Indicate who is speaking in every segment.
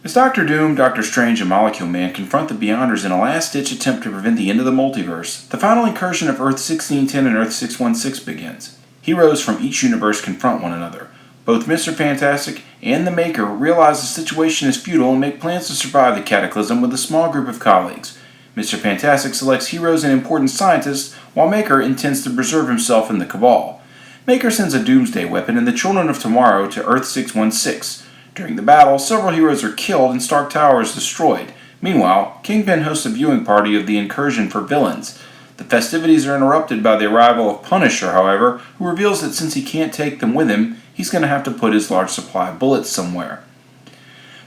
Speaker 1: As Doctor Doom, Doctor Strange, and Molecule Man confront the Beyonders in a last-ditch attempt to prevent the end of the multiverse, the final incursion of Earth 1610 and Earth 616 begins. Heroes from each universe confront one another. Both Mr. Fantastic and the Maker realize the situation is futile and make plans to survive the cataclysm with a small group of colleagues. Mr. Fantastic selects heroes and important scientists, while Maker intends to preserve himself in the Cabal. Maker sends a doomsday weapon and the Children of Tomorrow to Earth 616. During the battle, several heroes are killed and Stark Tower is destroyed. Meanwhile, Kingpin hosts a viewing party of the incursion for villains. The festivities are interrupted by the arrival of Punisher, however, who reveals that since he can't take them with him, he's going to have to put his large supply of bullets somewhere.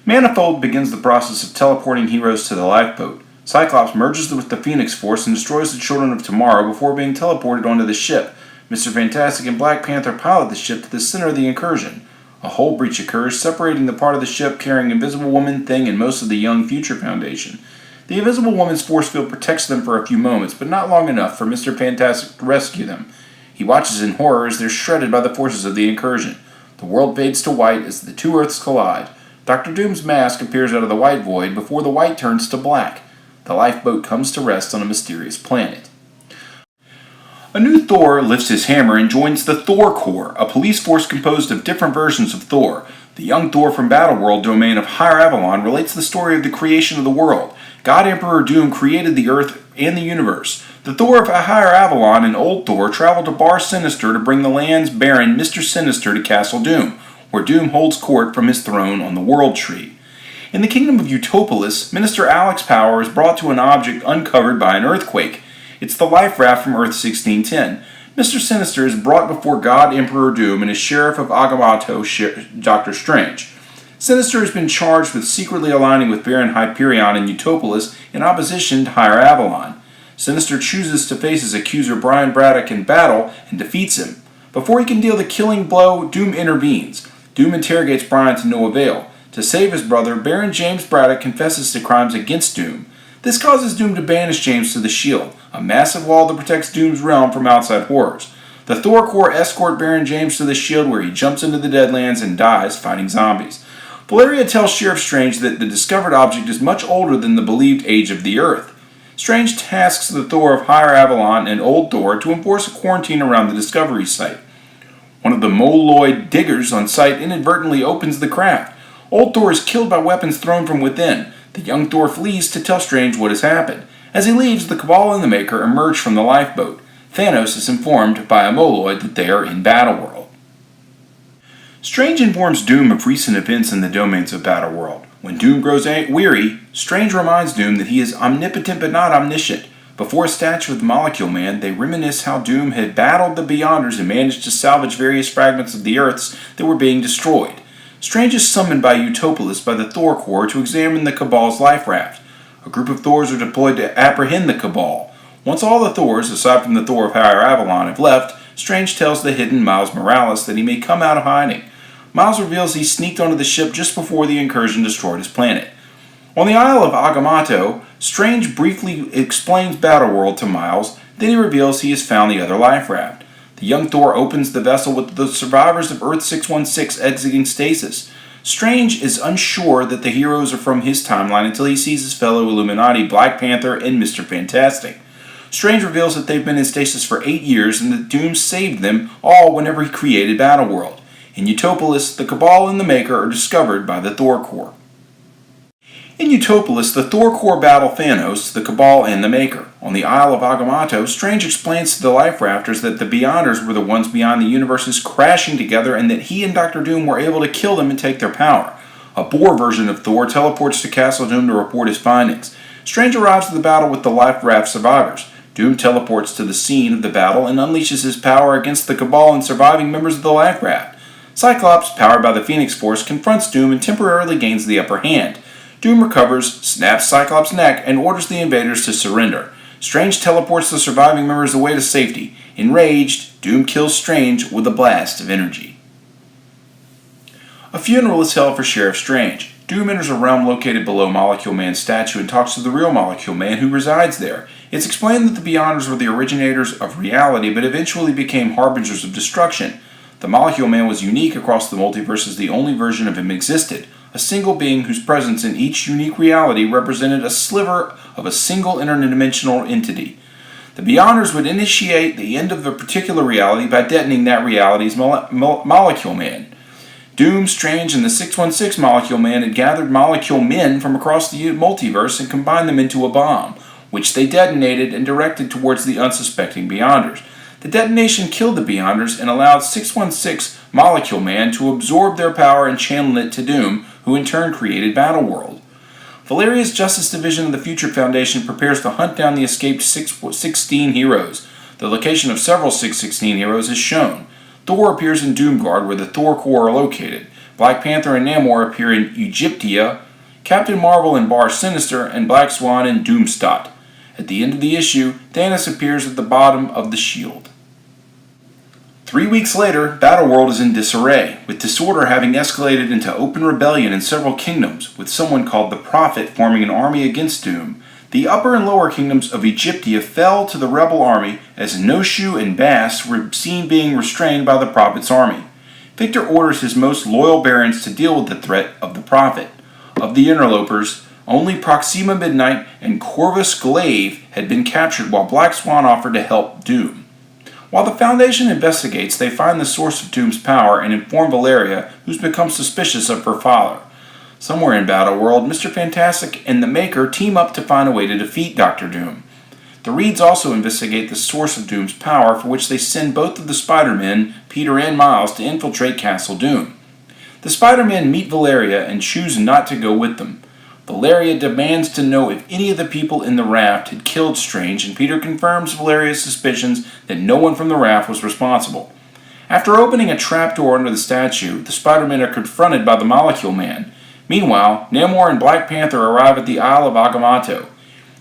Speaker 1: Manifold begins the process of teleporting heroes to the lifeboat. Cyclops merges with the Phoenix Force and destroys the Children of Tomorrow before being teleported onto the ship. Mr. Fantastic and Black Panther pilot the ship to the center of the incursion. A hull breach occurs, separating the part of the ship carrying Invisible Woman, Thing, and most of the Young Future Foundation. The Invisible Woman's force field protects them for a few moments, but not long enough for Mr. Fantastic to rescue them. He watches in horror as they're shredded by the forces of the incursion. The world fades to white as the two Earths collide. Dr. Doom's mask appears out of the white void before the white turns to black. The lifeboat comes to rest on a mysterious planet. A new Thor lifts his hammer and joins the Thor Corps, a police force composed of different versions of Thor. The young Thor from Battleworld domain of Higher Avalon relates the story of the creation of the world. God Emperor Doom created the Earth and the universe. The Thor of Higher Avalon and Old Thor travel to Bar Sinister to bring the land's Baron Mr. Sinister to Castle Doom, where Doom holds court from his throne on the World Tree. In the kingdom of Utopolis, Minister Alex Power is brought to an object uncovered by an earthquake. It's the life raft from Earth 1610. Mr. Sinister is brought before God Emperor Doom and his Sheriff of Agamotto, Dr. Strange. Sinister has been charged with secretly aligning with Baron Hyperion and Utopolis in opposition to Higher Avalon. Sinister chooses to face his accuser Brian Braddock in battle and defeats him. Before he can deal the killing blow, Doom intervenes. Doom interrogates Brian to no avail. To save his brother, Baron James Braddock confesses to crimes against Doom. This causes Doom to banish James to the Shield, a massive wall that protects Doom's realm from outside horrors. The Thor Corps escort Baron James to the Shield, where he jumps into the Deadlands and dies fighting zombies. Valeria tells Sheriff Strange that the discovered object is much older than the believed age of the Earth. Strange tasks the Thor of Higher Avalon and Old Thor to enforce a quarantine around the discovery site. One of the Moloid diggers on site inadvertently opens the craft. Old Thor is killed by weapons thrown from within. The young Thor flees to tell Strange what has happened. As he leaves, the Cabal and the Maker emerge from the lifeboat. Thanos is informed by a Moloid that they are in Battleworld. Strange informs Doom of recent events in the domains of Battleworld. When Doom grows weary, Strange reminds Doom that he is omnipotent but not omniscient. Before a statue of the Molecule Man, they reminisce how Doom had battled the Beyonders and managed to salvage various fragments of the Earths that were being destroyed. Strange is summoned by Utopolis by the Thor Corps to examine the Cabal's life raft. A group of Thors are deployed to apprehend the Cabal. Once all the Thors, aside from the Thor of Higher Avalon, have left, Strange tells the hidden Miles Morales that he may come out of hiding. Miles reveals he sneaked onto the ship just before the incursion destroyed his planet. On the Isle of Agamotto, Strange briefly explains Battleworld to Miles, then he reveals he has found the other life raft. The young Thor opens the vessel with the survivors of Earth 616 exiting stasis. Strange is unsure that the heroes are from his timeline until he sees his fellow Illuminati, Black Panther, and Mr. Fantastic. Strange reveals that they've been in stasis for 8 years and that Doom saved them all whenever he created Battleworld. In Utopolis, the Cabal and the Maker are discovered by the Thor Corps. In Utopolis, the Thor Corps battle Thanos, the Cabal, and the Maker. On the Isle of Agamotto, Strange explains to the Life Rafters that the Beyonders were the ones beyond the universes crashing together and that he and Dr. Doom were able to kill them and take their power. A Boar version of Thor teleports to Castle Doom to report his findings. Strange arrives at the battle with the Life Raft survivors. Doom teleports to the scene of the battle and unleashes his power against the Cabal and surviving members of the Life Raft. Cyclops, powered by the Phoenix Force, confronts Doom and temporarily gains the upper hand. Doom recovers, snaps Cyclops' neck, and orders the invaders to surrender. Strange teleports the surviving members away to safety. Enraged, Doom kills Strange with a blast of energy. A funeral is held for Sheriff Strange. Doom enters a realm located below Molecule Man's statue and talks to the real Molecule Man who resides there. It's explained that the Beyonders were the originators of reality but eventually became harbingers of destruction. The Molecule Man was unique across the multiverse as the only version of him existed. a single being whose presence in each unique reality represented a sliver of a single interdimensional entity. The Beyonders would initiate the end of a particular reality by detonating that reality's Molecule Man. Doom, Strange, and the 616 Molecule Man had gathered Molecule Men from across the multiverse and combined them into a bomb, which they detonated and directed towards the unsuspecting Beyonders. The detonation killed the Beyonders and allowed 616 Molecule Man to absorb their power and channel it to Doom, who in turn created Battleworld. Valeria's Justice Division of the Future Foundation prepares to hunt down the escaped 616 heroes. The location of several 616 heroes is shown. Thor appears in Doomguard, where the Thor Corps are located. Black Panther and Namor appear in Egyptia, Captain Marvel in Bar Sinister, and Black Swan in Doomstadt. At the end of the issue, Thanos appears at the bottom of the shield. 3 weeks later, Battleworld is in disarray, with disorder having escalated into open rebellion in several kingdoms, with someone called the Prophet forming an army against Doom. The upper and lower kingdoms of Egyptia fell to the rebel army as Noshu and Bast were seen being restrained by the Prophet's army. Victor orders his most loyal barons to deal with the threat of the Prophet. Of the interlopers, only Proxima Midnight and Corvus Glaive had been captured, while Black Swan offered to help Doom. While the Foundation investigates, they find the source of Doom's power and inform Valeria, who's become suspicious of her father. Somewhere in Battleworld, Mr. Fantastic and the Maker team up to find a way to defeat Dr. Doom. The Reeds also investigate the source of Doom's power, for which they send both of the Spider-Men, Peter and Miles, to infiltrate Castle Doom. The Spider-Men meet Valeria and choose not to go with them. Valeria demands to know if any of the people in the raft had killed Strange, and Peter confirms Valeria's suspicions that no one from the raft was responsible. After opening a trapdoor under the statue, the Spider-Men are confronted by the Molecule Man. Meanwhile, Namor and Black Panther arrive at the Isle of Agamotto.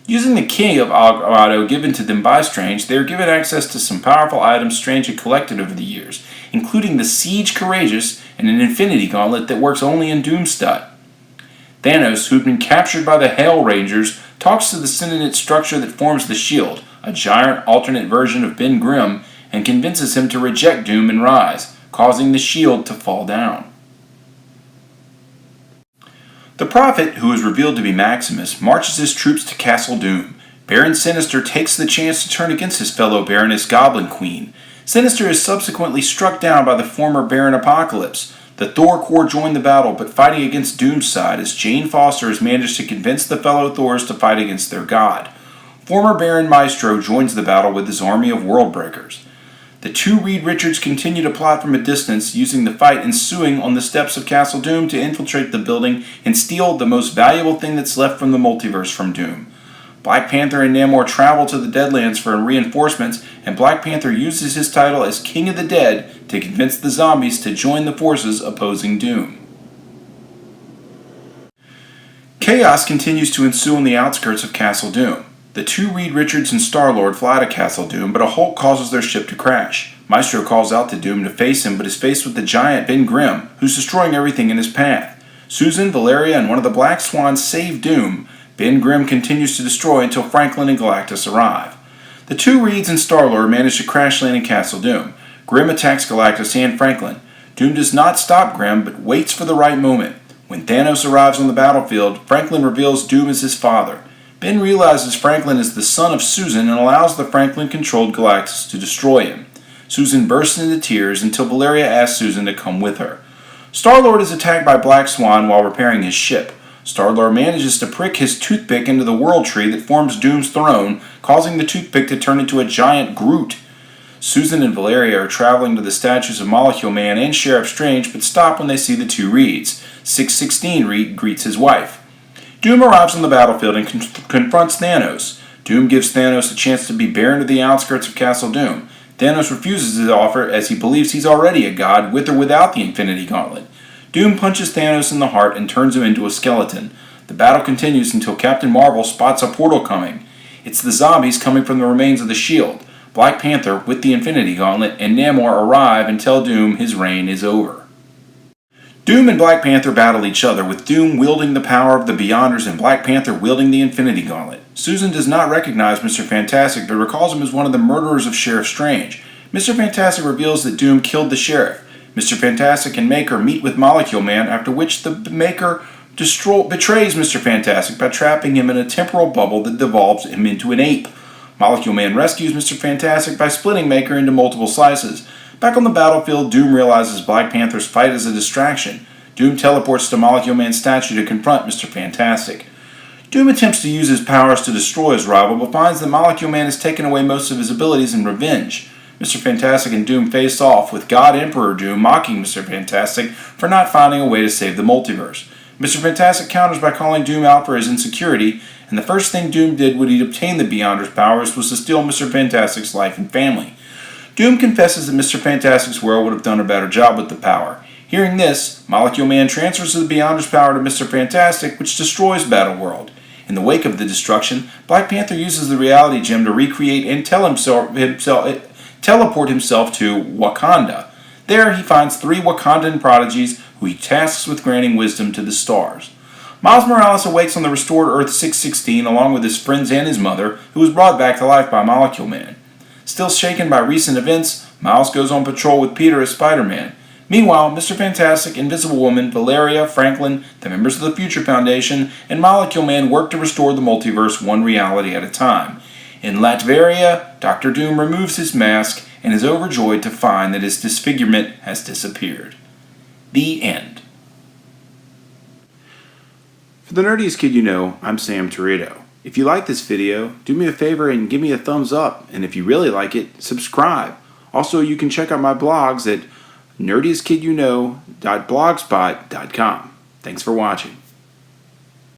Speaker 1: Using the key of Agamotto given to them by Strange, they are given access to some powerful items Strange had collected over the years, including the Siege Courageous and an Infinity Gauntlet that works only in Doomstadt. Thanos, who had been captured by the Hell Rangers, talks to the Syndicate structure that forms the Shield, a giant alternate version of Ben Grimm, and convinces him to reject Doom and rise, causing the Shield to fall down. The Prophet, who is revealed to be Maximus, marches his troops to Castle Doom. Baron Sinister takes the chance to turn against his fellow Baroness Goblin Queen. Sinister is subsequently struck down by the former Baron Apocalypse. The Thor Corps join the battle, but fighting against Doom's side as Jane Foster has managed to convince the fellow Thors to fight against their god. Former Baron Maestro joins the battle with his army of Worldbreakers. The two Reed Richards continue to plot from a distance, using the fight ensuing on the steps of Castle Doom to infiltrate the building and steal the most valuable thing that's left from the multiverse from Doom. Black Panther and Namor travel to the Deadlands for reinforcements, and Black Panther uses his title as King of the Dead to convince the zombies to join the forces opposing Doom. Chaos continues to ensue on the outskirts of Castle Doom. The two Reed Richards and Star-Lord fly to Castle Doom, but a Hulk causes their ship to crash. Maestro calls out to Doom to face him, but is faced with the giant Ben Grimm, who's destroying everything in his path. Susan, Valeria, and one of the Black Swans save Doom. Ben Grimm continues to destroy until Franklin and Galactus arrive. The two Reeds and Star-Lord manage to crash land in Castle Doom. Grimm attacks Galactus and Franklin. Doom does not stop Grimm, but waits for the right moment. When Thanos arrives on the battlefield, Franklin reveals Doom as his father. Ben realizes Franklin is the son of Susan and allows the Franklin-controlled Galactus to destroy him. Susan bursts into tears until Valeria asks Susan to come with her. Star-Lord is attacked by Black Swan while repairing his ship. Star-Lord manages to prick his toothpick into the world tree that forms Doom's throne, causing the toothpick to turn into a giant Groot. Susan and Valeria are traveling to the statues of Molecule Man and Sheriff Strange, but stop when they see the two Reeds. 616 Reed greets his wife. Doom arrives on the battlefield and confronts Thanos. Doom gives Thanos a chance to be Baron of the outskirts of Castle Doom. Thanos refuses his offer as he believes he's already a god, with or without the Infinity Gauntlet. Doom punches Thanos in the heart and turns him into a skeleton. The battle continues until Captain Marvel spots a portal coming. It's the zombies coming from the remains of the Shield. Black Panther, with the Infinity Gauntlet, and Namor arrive and tell Doom his reign is over. Doom and Black Panther battle each other, with Doom wielding the power of the Beyonders and Black Panther wielding the Infinity Gauntlet. Susan does not recognize Mr. Fantastic, but recalls him as one of the murderers of Sheriff Strange. Mr. Fantastic reveals that Doom killed the Sheriff. Mr. Fantastic and Maker meet with Molecule Man, after which the Maker betrays Mr. Fantastic by trapping him in a temporal bubble that devolves him into an ape. Molecule Man rescues Mr. Fantastic by splitting Maker into multiple slices. Back on the battlefield, Doom realizes Black Panther's fight is a distraction. Doom teleports to Molecule Man's statue to confront Mr. Fantastic. Doom attempts to use his powers to destroy his rival, but finds that Molecule Man has taken away most of his abilities in revenge. Mr. Fantastic and Doom face off, with God Emperor Doom mocking Mr. Fantastic for not finding a way to save the multiverse. Mr. Fantastic counters by calling Doom out for his insecurity, and the first thing Doom did when he obtained the Beyonder's powers was to steal Mr. Fantastic's life and family. Doom confesses that Mr. Fantastic's world would have done a better job with the power. Hearing this, Molecule Man transfers the Beyonder's power to Mr. Fantastic, which destroys Battleworld. In the wake of the destruction, Black Panther uses the reality gem to recreate and teleport himself to Wakanda. There, he finds 3 Wakandan prodigies who he tasks with granting wisdom to the stars. Miles Morales awakes on the restored Earth 616 along with his friends and his mother, who was brought back to life by Molecule Man. Still shaken by recent events, Miles goes on patrol with Peter as Spider-Man. Meanwhile, Mr. Fantastic, Invisible Woman, Valeria, Franklin, the members of the Future Foundation, and Molecule Man work to restore the multiverse one reality at a time. In Latveria, Dr. Doom removes his mask and is overjoyed to find that his disfigurement has disappeared. The end. For the nerdiest kid you know, I'm Sam Torito. If you like this video, do me a favor and give me a thumbs up, and if you really like it, subscribe. Also, you can check out my blogs at nerdiestkidyouknow.blogspot.com. Thanks for watching.